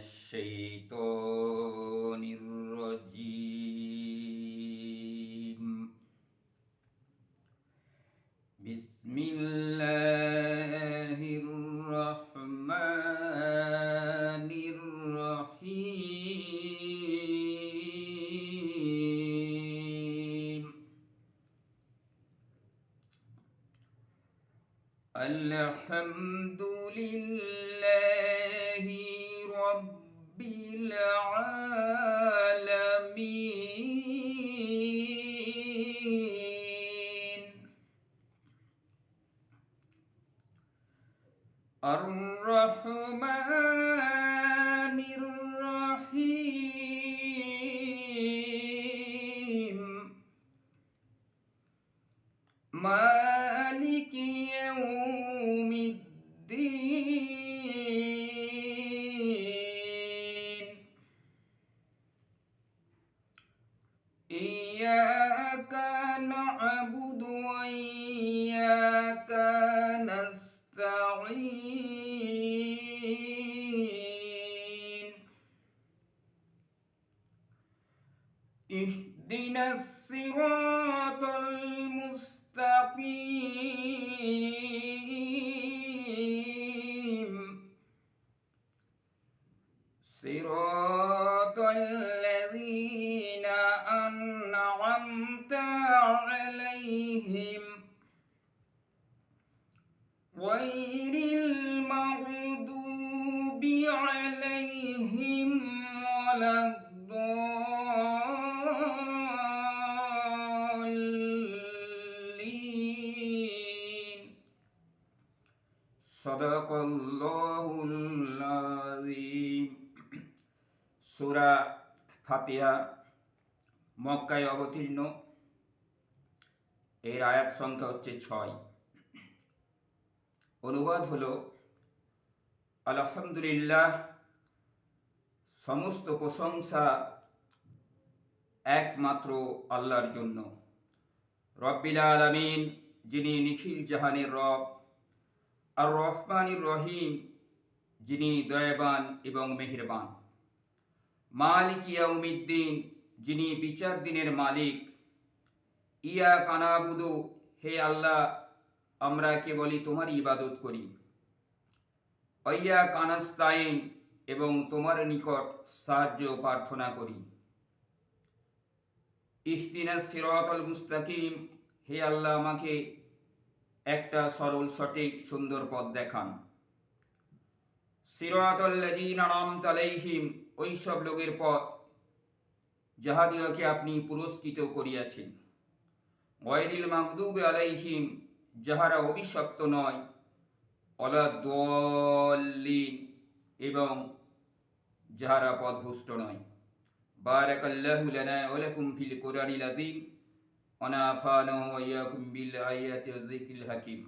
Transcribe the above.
الشيطان الرجيم. بسم الله الرحمن الرحيم. الحمد لله رب العالمين الرحمن الرحيم مالك يوم الدين إياك نعبد وإياك نستعين اهدنا الصراط المستقيم صراط الذين أنعمت عليهم غير المغضوب عليهم ولا الضالين. صدق الله العظيم. সূরা ফাতিহা মক্কায় অবতীর্ণ। এর আয়াত সংখ্যা হচ্ছে 6। অনুবাদ হলো, আলহামদুলিল্লাহ, সমস্ত প্রশংসা একমাত্র আল্লাহর জন্য, রব্বিল আলামিন, যিনি নিখিল জাহানের রব, আর রহমানির রহিম, যিনি দয়াবান এবং মেহেরবান, মালিক ইয়াউমিদ্দিন, যিনি বিচার দিনের মালিক, ইয়াকা না'বুদু, হে আল্লাহ, আমরা কেবলই তোমার ইবাদত করি, ওয়াইয়াকা নাস্তাইন, এবং তোমার নিকট সাহায্য প্রার্থনা করি, ইহদিনাস সিরাতাল মুস্তাকিম, হে আল্লাহ, আমাকে একটা সরল সঠিক সুন্দর পথ দেখান, সিরাতাল লাযীনা আন'আমতা আলাইহিম, ওই সব লোকের পথ যাহাদিওকে আপনি পুরস্কৃত করিয়াছেন, গায়রিল মাগদুবি আলাইহিম, যাহারা অভিশপ্ত নয়, ওয়ালাদ-দাল্লিন, এবং যাহারা পথভ্রষ্ট নয়। বারাকাল্লাহু লানা ওয়া লাকুম ফিল কুরআনিল আযীম ওয়া নাফা'না ওয়া ইয়্যাকুম বিল আয়াতি ওয়াজ যিকরিল হাকীম।